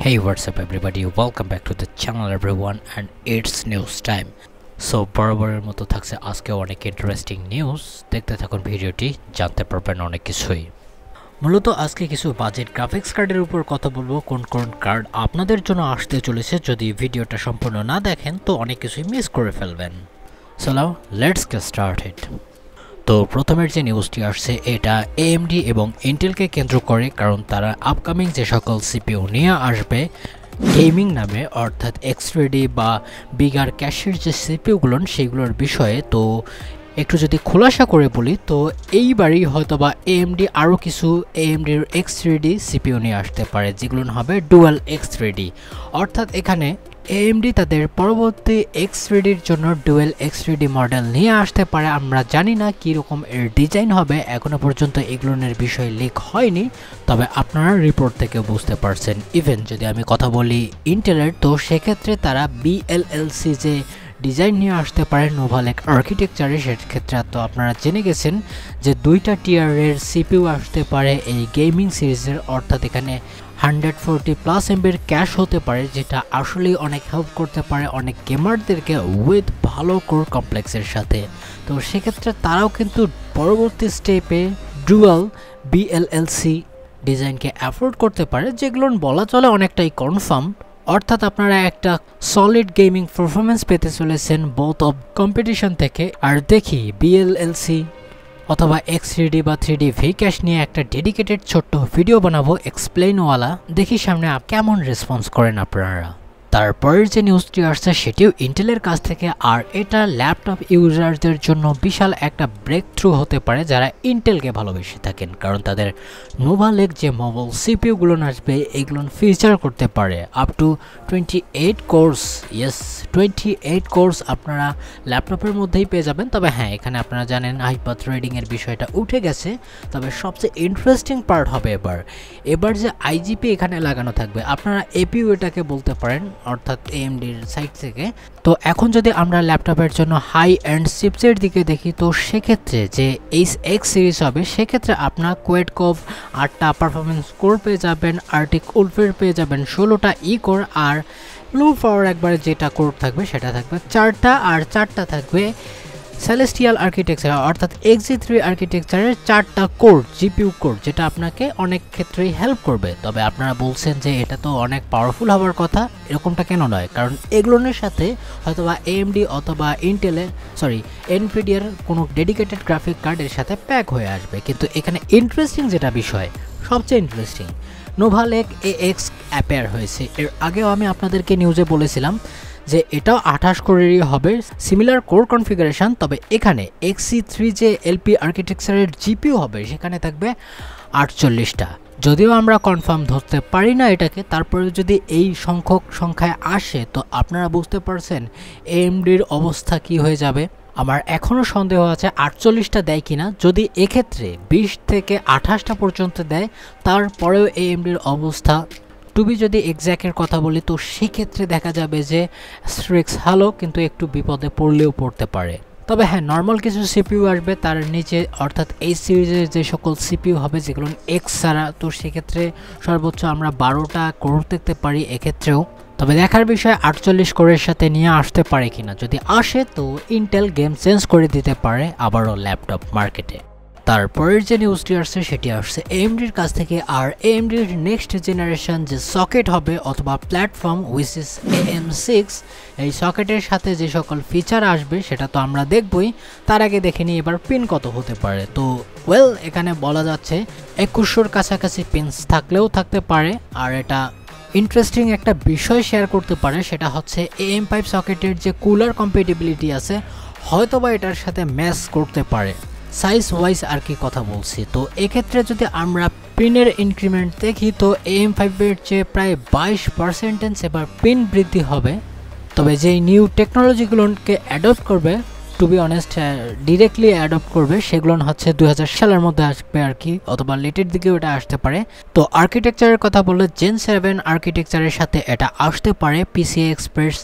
Hey, what's up everybody? Welcome back to the channel everyone and it's news time. So বরাবরের মতো থাকছে আজকে অনেক ইন্টারেস্টিং নিউজ। দেখতে থাকুন ভিডিওটি, জানতে পারবেন অনেক কিছুই। মূলত আজকে কিছু বাজেট গ্রাফিক্স কার্ডের উপর কথা বলবো, কোন কোন কার্ড আপনাদের জন্য আসতে চলেছে। যদি ভিডিওটা সম্পূর্ণ না দেখেন তো অনেক কিছুই মিস করে ফেলবেন। So now let's get started. তো প্রথমের যে নিউজটি আসছে এটা AMD এবং ইন্টেলকে কেন্দ্র করে, কারণ তারা আপকামিং যে সকল সিপিইউ নিয়ে আসবে গেমিং নামে, অর্থাৎ X3D বা বিগার ক্যাশের যে সিপিইউগুলো সেইগুলোর বিষয়ে। তো একটু যদি খোলাসা করে বলি তো এইবারই হয়তোবা AMD আরও কিছু AMDর X3D সিপিইউ নিয়ে আসতে পারে, যেগুলো হবে ডুয়াল X3D। অর্থাৎ এখানে AMD তাদের পরবর্তী X3Dর জন্য ডুয়েল X3D মডেল নিয়ে আসতে পারে। আমরা জানি না কীরকম এর ডিজাইন হবে, এখনও পর্যন্ত এগুলোর বিষয়ে লিক হয়নি, তবে আপনারা রিপোর্ট থেকে বুঝতে পারছেন। ইভেন যদি আমি কথা বলি ইন্টেলের, তো সেক্ষেত্রে তারা BLLC যে ডিজাইন নিয়ে আসতে পারে নোভা লেক আর্কিটেকচারে, সেক্ষেত্রে তো আপনারা জেনে গেছেন যে 2টা টিয়ারের সিপিইউ আসতে পারে এই গেমিং সিরিজের। অর্থাৎ এখানে 140+ MBর ক্যাশ হতে পারে, যেটা আসলেই অনেক হেল্প করতে পারে অনেক গেমারদেরকে উইথ ভালো কোর কমপ্লেক্সের সাথে। তো সেক্ষেত্রে তারাও কিন্তু পরবর্তী স্টেপে ডুয়াল BLLC ডিজাইনকে অ্যাফোর্ড করতে পারে, যেগুলো বলা চলে অনেকটাই কনফার্ম। অর্থাৎ আপনারা একটা সলিড গেমিং পারফরমেন্স পেতে চলেছেন বোথ অফ কম্পিটিশন থেকে। আর দেখি BLLC অথবা X3D বা 3D V-ক্যাশ নিয়ে একটা ডেডিকেটেড ছোট্ট ভিডিও বানাবো এক্সপ্লেইনওয়ালা। দেখি সামনে কেমন রেসপন্স করেন আপনারা। তারপরের যে নিউজটি আসছে সেটিও ইন্টেলের কাছ থেকে, আর এটা ল্যাপটপ ইউজারদের জন্য বিশাল একটা ব্রেক থ্রু হতে পারে যারা ইন্টেলকে ভালোবেসে থাকেন, কারণ তাদের নোভা লেক যে মোবাইল সিপিইউগুলো আসবে এগুলো ফিচার করতে পারে up to 28 course. Yes, 28 course আপনারা ল্যাপটপের মধ্যেই পেয়ে যাবেন। তবে হ্যাঁ, এখানে আপনারা জানেন হাইপার থ্রেডিংয়ের বিষয়টা উঠে গেছে। তবে সবচেয়ে ইন্টারেস্টিং পার্ট হবে এবার যে IGP এখানে লাগানো থাকবে। আপনারা APU এটাকে বলতে পারেন, অর্থাৎ AMDর সাইড থেকে। তো এখন যদি আমরা ল্যাপটপের জন্য হাই এন্ড চিপসের দিকে দেখি, তো সেক্ষেত্রে যে X সিরিজ হবে সেক্ষেত্রে আপনার কোয়েডকভ 8টা পারফরমেন্স কোর পেয়ে যাবেন, আর্টিক উলফের পেয়ে যাবেন 16টা কোর, আর ব্লু পাওয়ার একবারে যেটা কোর থাকবে সেটা থাকবে 4টা, আর 4টা থাকবে সেলেস্টিয়াল আর্কিটেকচার অর্থাৎ XG3 আর্কিটেকচারের 4টা কোর GPU কোর, যেটা আপনাকে অনেক ক্ষেত্রেই হেল্প করবে। তবে আপনারা বলছেন যে এটা তো অনেক পাওয়ারফুল হওয়ার কথা, এরকমটা কেন নয়? কারণ এগুলোর সাথে হয়তোবা AMD অথবা NVIDIAর কোনো ডেডিকেটেড গ্রাফিক কার্ডের সাথে প্যাক হয়ে আসবে। কিন্তু এখানে ইন্টারেস্টিং যেটা বিষয়, সবচেয়ে interesting, Nova lake AX appear হয়েছে। এর আগেও আমি আপনাদেরকে নিউজে বলেছিলাম যে এটাও 28 কোরেরই হবে, সিমিলার কোর কনফিগারেশন। তবে এখানে XC3 যে LP আর্কিটেকচারের GPU হবে সেখানে থাকবে 48টা। যদিও আমরা কনফার্ম ধরতে পারি না এটাকে, তারপরে যদি এই সংখ্যায় আসে তো আপনারা বুঝতে পারছেন AMDর অবস্থা কি হয়ে যাবে। আমার এখনও সন্দেহ আছে 48টা দেয় কিনা। যদি এক্ষেত্রে 20 থেকে 28টা পর্যন্ত দেয়, তারপরেও AMDর অবস্থা টুবি যদি এক্স্যাক্টের কথা বলি তো সেক্ষেত্রে দেখা যাবে যে স্ট্রিক্স হ্যালো কিন্তু একটু বিপদে পড়লেও পড়তে পারে। তবে হ্যাঁ, নর্মাল কিছু সিপিইউ আসবে তার নিচে, অর্থাৎ এই সিরিজের যে সকল সিপিইউ হবে যেগুলো X ছাড়া, তো সেক্ষেত্রে সর্বোচ্চ আমরা 12টা কোর দেখতে পারি এক্ষেত্রেও। তবে দেখার বিষয় 48 কোরের সাথে নিয়ে আসতে পারে কিনা। যদি আসে তো ইন্টেল গেম চেঞ্জ করে দিতে পারে আবারও ল্যাপটপ মার্কেটে। তারপরের যে নিউজটি আসছে সেটি আসছে AMDর কাছ থেকে, আর AMDর নেক্সট জেনারেশন যে সকেট হবে অথবা প্ল্যাটফর্ম উইচ ইজ AM6, এই সকেটের সাথে যে সকল ফিচার আসবে সেটা তো আমরা দেখবই। তার আগে দেখে নিই এবার পিন কত হতে পারে। তো এখানে বলা যাচ্ছে 2100-র কাছাকাছি পিনস থাকলেও থাকতে পারে। আর এটা ইন্টারেস্টিং একটা বিষয় শেয়ার করতে পারে, সেটা হচ্ছে AM5 সকেটের যে কুলার কম্প্যাটিবিলিটি আছে হয়তোবা এটার সাথে ম্যাচ করতে পারে সাইজ ওয়াইজ আর কি কথা বলছি। তো এক্ষেত্রে যদি আমরা পিনের ইনক্রিমেন্ট দেখি তো AM5-এর চেয়ে প্রায় 22% এবার পিন বৃদ্ধি হবে। তবে যেই নিউ টেকনোলজিগুলোকে অ্যাডপ্ট করবে, to be honest directly adopt করবে, সেগুলো হচ্ছে 2000 সালের মধ্যে আসবে আর কি, অথবা লেটের দিকেও এটা আসতে পারে। তো আর্কিটেকচারের কথা বললে Gen 7 আর্কিটেকচারের সাথে এটা আসতে পারে। PCI Express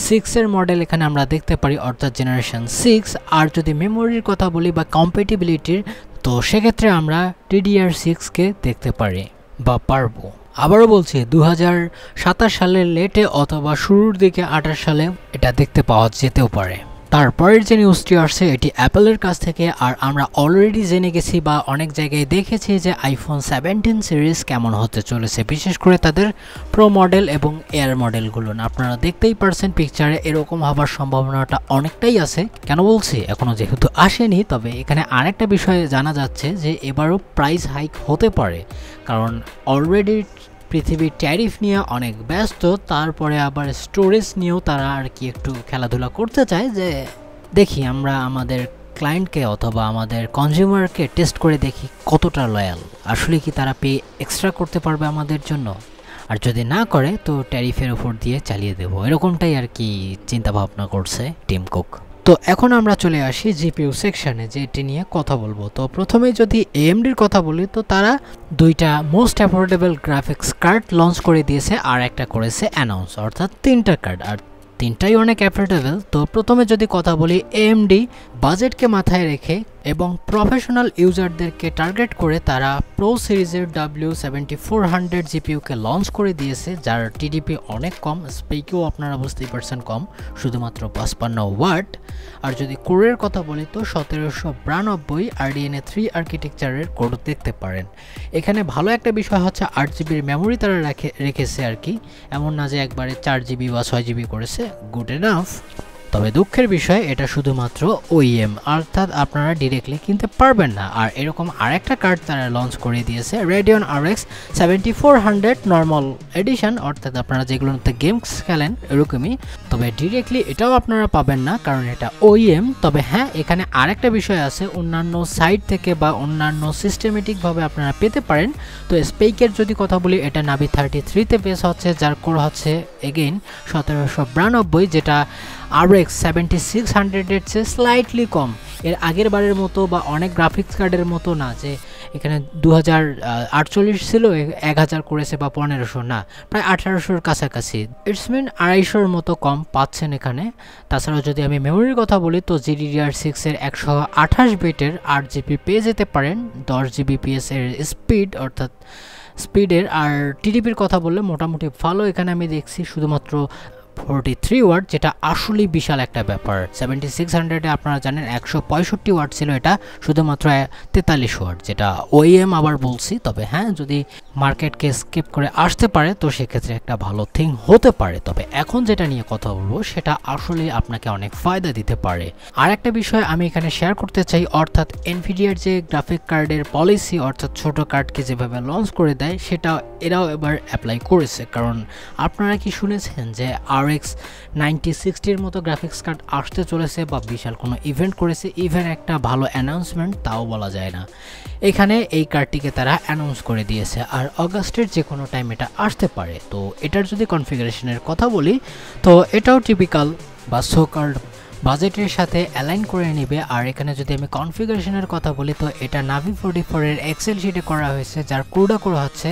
6-এর মডেল এখানে আমরা দেখতে পারি, অর্থাৎ জেনারেশন 6। আর যদি মেমোরির কথা বলি বা কম্প্যাটিবিলিটির, তো সেক্ষেত্রে আমরা DDR6কে দেখতে পারি বা পারবো। আবারও বলছি 2027 সালের লেটে অথবা শুরুর দিকে 28 সালে এটা দেখতে পাওয়া যেতেও পারে। তারপরের যে নিউজটি আসছে এটি অ্যাপলের কাছ থেকে, আর আমরা অলরেডি জেনে গেছি বা অনেক জায়গায় দেখেছি যে আইফোন 17 সিরিজ কেমন হতে চলেছে, বিশেষ করে তাদের প্রো মডেল এবং এয়ার মডেলগুলো। আপনারা দেখতেই পারছেন পিকচারে, এরকম হবার সম্ভাবনাটা অনেকটাই আছে। কেন বলছি, এখনও যেহেতু আসেনি, তবে এখানে আরেকটা বিষয় জানা যাচ্ছে যে এবারও প্রাইস হাইক হতে পারে, কারণ অলরেডি পৃথিবীর ট্যারিফ নিয়ে অনেক ব্যস্ত, তারপরে আবার স্টোরেজ নিয়েও তারা আর কি একটু খেলাধুলা করতে চায় যে দেখি আমরা আমাদের ক্লায়েন্টকে অথবা আমাদের কনজিউমারকে টেস্ট করে দেখি কতটা লয়াল, আসলে কি তারা পে এক্সট্রা করতে পারবে আমাদের জন্য, আর যদি না করে তো ট্যারিফের উপর দিয়ে চালিয়ে দেবো, এরকমটাই আর কি চিন্তা ভাবনা করছে টিম কুক। তো এখন আমরা চলে আসি জিপিইউ সেকশনে, যেটি নিয়ে কথা বলবো। তো প্রথমেই যদি এএমডির কথা বলি, তো তারা দুইটা most affordable graphics card launch করে দিয়েছে, আর একটা করেছে অ্যানাউন্স, অর্থাৎ তিনটা কার্ড, আর তিনটাই অনেক অ্যাফোর্ডেবল। তো প্রথমে যদি কথা বলি, এএমডি বাজেটকে মাথায় রেখে এবং প্রফেশনাল ইউজারদেরকে টার্গেট করে তারা প্রো সিরিজের W7400 জিপিইউকে লঞ্চ করে দিয়েছে, যার টিডিপি অনেক কম, স্পেকেও আপনারা বুঝতেই পারছেন কম, শুধুমাত্র 55 ওয়াট। আর যদি কোরের কথা বলি তো 1792 RDNA 3 আর্কিটেকচারের কোড দেখতে পারেন। এখানে ভালো একটা বিষয় হচ্ছে 8 জিবির মেমোরি তারা রেখেছে আর কি, এমন না যে একবারে 4 জিবি বা 6 জিবি করেছে, গুড এনাফ। তবে দুঃখের বিষয় এটা শুধুমাত্র ওইএম, অর্থাৎ আপনারা ডিরেক্টলি কিনতে পারবেন না। আর এরকম আরেকটা কার্ড তারা লঞ্চ করে দিয়েছে, Radeon RX 7400 নর্মাল এডিশন, অর্থাৎ আপনারা যেগুলোতে গেমস খেলেন এরকমই, তবে ডিরেক্টলি এটাও আপনারা পাবেন না কারণ এটা ওইএম। তবে হ্যাঁ, এখানে আরেকটা বিষয় আছে, অন্যান্য সাইট থেকে বা অন্যান্য সিস্টেমেটিকভাবে আপনারা পেতে পারেন। তো স্পেকের যদি কথা বলি, এটা নাভি 33তে বেস হচ্ছে, যার কোর হচ্ছে এগেইন 1792, যেটা RX 7600 এর চেয়ে স্লাইটলি কম। এর আগের বারের মতো বা অনেক গ্রাফিক্স কার্ডের মতো না যে এখানে 2048 ছিল 1000 করেছে বা 1500, না, প্রায় 1800-র কাছাকাছি, ইটস মিন 250-র মতো কম পাচ্ছেন এখানে। তাছাড়াও যদি আমি মেমোরির কথা বলি, তো GDDR6 এর 128 বিটের 8 জিবি পেয়ে যেতে পারেন, 10 জিবিপিএস এর স্পিড, অর্থাৎ স্পিডের। আর টিডিপির কথা বললে মোটামুটি ভালো, এখানে আমি দেখছি শুধুমাত্র 43 ওয়াট, যেটা আসলেই বিশাল একটা ব্যাপার। 7600-এ আপনারা জানেন 165 ওয়াট ছিল, এটা শুধুমাত্র 43 ওয়াট, যেটা ওইএম আবার বলছি। তবে হ্যাঁ, যদি মার্কেটকে স্কিপ করে আসতে পারে তো সেক্ষেত্রে একটা ভালো থিং হতে পারে। তবে এখন যেটা নিয়ে কথা বলবো সেটা আসলে আপনাকে অনেক ফায়দা দিতে পারে। আর একটা বিষয় আমি এখানে শেয়ার করতে চাই, অর্থাৎ এনভিডিয়ার যে গ্রাফিক কার্ডের পলিসি, অর্থাৎ ছোট কার্ডকে যেভাবে লঞ্চ করে দেয় সেটা এরাও এবার অ্যাপ্লাই করেছে। কারণ আপনারা কি শুনেছেন যে RX 9060-র মতো গ্রাফিক্স কার্ড আসতে চলেছে বা বিশাল কোনো ইভেন্ট করেছে, ইভেন একটা ভালো অ্যানাউন্সমেন্ট তাও বলা যায় না, এখানে এই কার্ডটিকে তারা অ্যানাউন্স করে দিয়েছে, আর অগাস্টের যে কোনো টাইম এটা আসতে পারে। তো এটার যদি কনফিগারেশনের কথা বলি, তো এটাও টিপিক্যাল বা সোকার্ড বাজেটের সাথে অ্যালাইন করে নেবে। আর এখানে যদি আমি কনফিগারেশনের কথা বলি, তো এটা নাভি 44-এর এক্সেল শিটে করা হয়েছে, যার কোডা করা হচ্ছে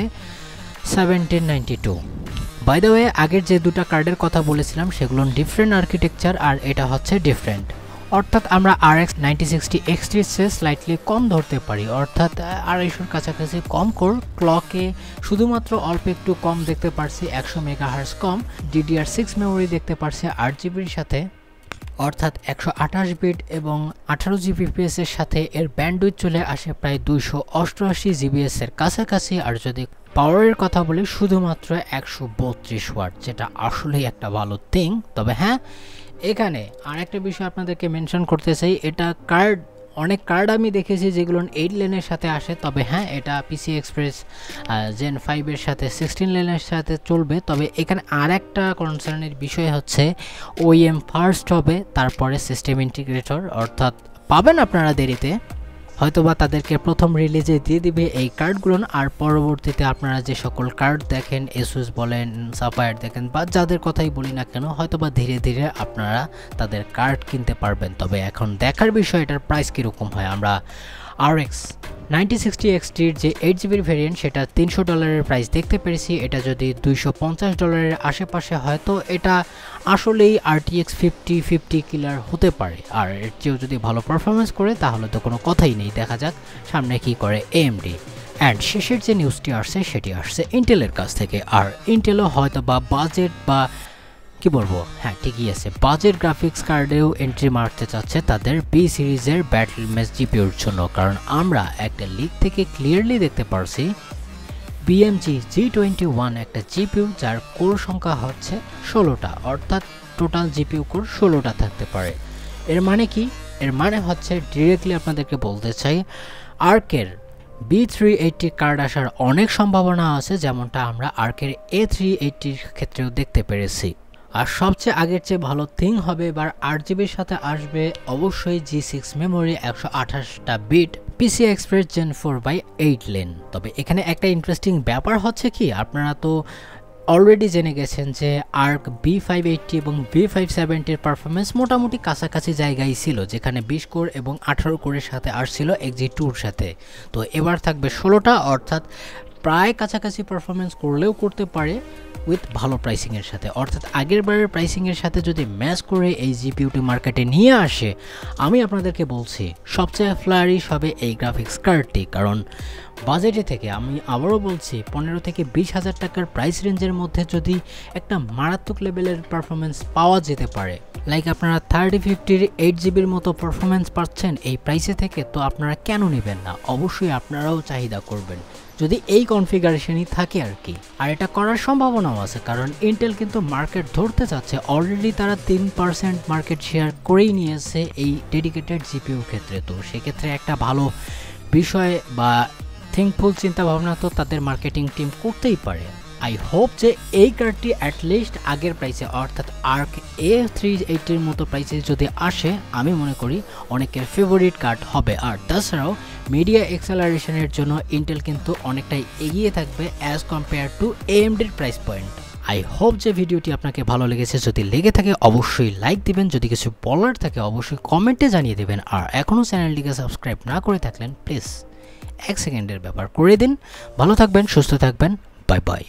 1792। বাই দ্য ওয়ে, আগের যে দুটো কার্ডের কথা বলেছিলাম সেগুলো ডিফারেন্ট আর্কিটেকচার, আর এটা হচ্ছে ডিফারেন্ট, অর্থাৎ আমরা RX 9060 XT-র চেয়ে স্লাইটলি কম ধরতে পারি, অর্থাৎ 250-র কাছাকাছি কম কোর, ক্লকে শুধুমাত্র অল্প একটু কম দেখতে পারছি, 100 মেগাহার্জ কম, DDR6 মেমোরি দেখতে পারছি 8 জিবির সাথে, অর্থাৎ 128 বিট এবং 18 জিবিপিএস এর সাথে এর ব্যান্ডউইথ চলে আসে প্রায় 288 জিবিএস এর কাছাকাছি। আর যদি পাওয়ারের কথা বলি, শুধুমাত্র 132 ওয়াট, যেটা আসলেই একটা ভালো থিং। তবে হ্যাঁ, এখানে আরেকটা বিষয় আপনাদেরকে মেনশন করতে চাই, এটা কার্ড, অনেক কার্ড আমি দেখেছি যেগুলো 8 লেনের সাথে আসে, তবে হ্যাঁ, এটা পিসি এক্সপ্রেস জেন 5-এর সাথে 16 লেনের সাথে চলবে। তবে এখানে আর একটা কনসার্নের বিষয় হচ্ছে ওইএম ফার্স্ট হবে, তারপরে সিস্টেম ইন্টিগ্রেটর, অর্থাৎ পাবেন আপনারা দেরিতে, হয়তোবা তাদেরকে প্রথম রিলিজে দিয়ে দিবে এই কার্ডগুলো, আর পরবর্তীতে আপনারা যে সকল কার্ড দেখেন, এসুস বলেন, সাফায়ার দেখেন, বা যাদের কথাই বলি না কেন, হয়তোবা ধীরে ধীরে আপনারা তাদের কার্ড কিনতে পারবেন। তবে এখন দেখার বিষয় এটার প্রাইস কীরকম হয়। আমরা RX 9060 XT-র যে 8 জিবির ভেরিয়েন্ট, সেটা $300 প্রাইস দেখতে পেরেছি। এটা যদি $250 আশেপাশে হয় তো এটা আসলেই RTX 5050 কিলার হতে পারে, আর এর চেয়েও যদি ভালো পারফরমেন্স করে তাহলে তো কোনো কথাই নেই। দেখা যাক সামনে কি করে AMD। অ্যান্ড শেষের যে নিউজটি আসছে সেটি আসছে ইন্টেলের কাছ থেকে। আর ইন্টেলও হয়তো বা বাজেট বা কি বলবো, হ্যাঁ ঠিকই আছে, বাজেট গ্রাফিক্স কার্ডেও এন্ট্রি মারতে চাচ্ছে তাদের বি সিরিজের ব্যাটল ম্যাচ জিপিউর জন্য। কারণ আমরা একটা লিক থেকে ক্লিয়ারলি দেখতে পারছি BMG G21 একটা জিপিউ যার কোর সংখ্যা হচ্ছে 16টা, অর্থাৎ টোটাল জিপিউ কোর 16টা থাকতে পারে। এর মানে কি? এর মানে হচ্ছে ডিরেক্টলি আপনাদেরকে বলতে চাই আর্কের B380 কার্ড আসার অনেক সম্ভাবনা আছে, যেমনটা আমরা আর্কের A380 ক্ষেত্রেও দেখতে পেরেছি। আর সবচেয়ে আগের চেয়ে ভালো থিং হবে এবার 8জিবির সাথে আসবে অবশ্যই G6 মেমোরি 128টা bit PCI Express Gen 4/8 lane. তবে এখানে একটা ইন্টারেস্টিং ব্যাপার হচ্ছে কি, আপনারা তো অলরেডি জেনে গেছেন যে আর্ক B580 এবং B570 পারফরমেন্স মোটামুটি কাছাকাছি জায়গায় ছিল, যেখানে 20 কোর এবং 18 কোরের সাথে আসছিল XG2-র সাথে। তো এবার থাকবে 16টা, অর্থাৎ প্রায় কাছাকাছি পারফরমেন্স করলেও করতে পারে উইথ ভালো প্রাইসিংয়ের সাথে। অর্থাৎ আগের বারের প্রাইসিংয়ের সাথে যদি ম্যাচ করে এই জিপিউটি মার্কেটে নিয়ে আসে, আমি আপনাদেরকে বলছি সবচেয়ে ফ্লারিশ হবে এই গ্রাফিক্স কার্ডটি। কারণ বাজেটে থেকে আমি আবারও বলছি 15 থেকে 20,000 টাকার প্রাইস রেঞ্জের মধ্যে যদি একটা মারাত্মক লেভেলের পারফরমেন্স পাওয়া যেতে পারে, লাইক আপনারা 3050-র 8জিবির মতো পারফরমেন্স পাচ্ছেন এই প্রাইসে থেকে, তো আপনারা কেন নেবেন না? অবশ্যই আপনারাও চাহিদা করবেন যদি এই কনফিগারেশনই থাকে আর কি। আর এটা করার সম্ভাবনাও আছে, কারণ ইন্টেল কিন্তু মার্কেট ধরতে চাচ্ছে। অলরেডি তারা 3% মার্কেট শেয়ার করেই নিয়েছে এই ডেডিকেটেড জিপিউর ক্ষেত্রে। তো সেক্ষেত্রে একটা ভালো বিষয় বা থিঙ্কফুল চিন্তাভাবনা তো তাদের মার্কেটিং টিম করতেই পারে। আই হোপ যে এই কার্ডটি অ্যাটলিস্ট আগের প্রাইসে অর্থাৎ আর্ক A380-র মতো প্রাইসে যদি আসে, আমি মনে করি অনেকের ফেভারিট কার্ড হবে। আর তাছাড়াও মিডিয়া এক্সেলারেশনের জন্য ইন্টেল কিন্তু অনেকটাই এগিয়ে থাকবে অ্যাজ কম্পেয়ার টু AMD-র প্রাইস পয়েন্ট। আই হোপ যে ভিডিওটি আপনাকে ভালো লেগেছে। যদি লেগে থাকে অবশ্যই লাইক দিবেন, যদি কিছু বলার থাকে অবশ্যই কমেন্টে জানিয়ে দেবেন। আর এখনও চ্যানেলটিকে সাবস্ক্রাইব না করে থাকলেন প্লিজ 1 সেকেন্ডের ব্যাপার করে দিন। ভালো থাকবেন, সুস্থ থাকবেন, বাই বাই।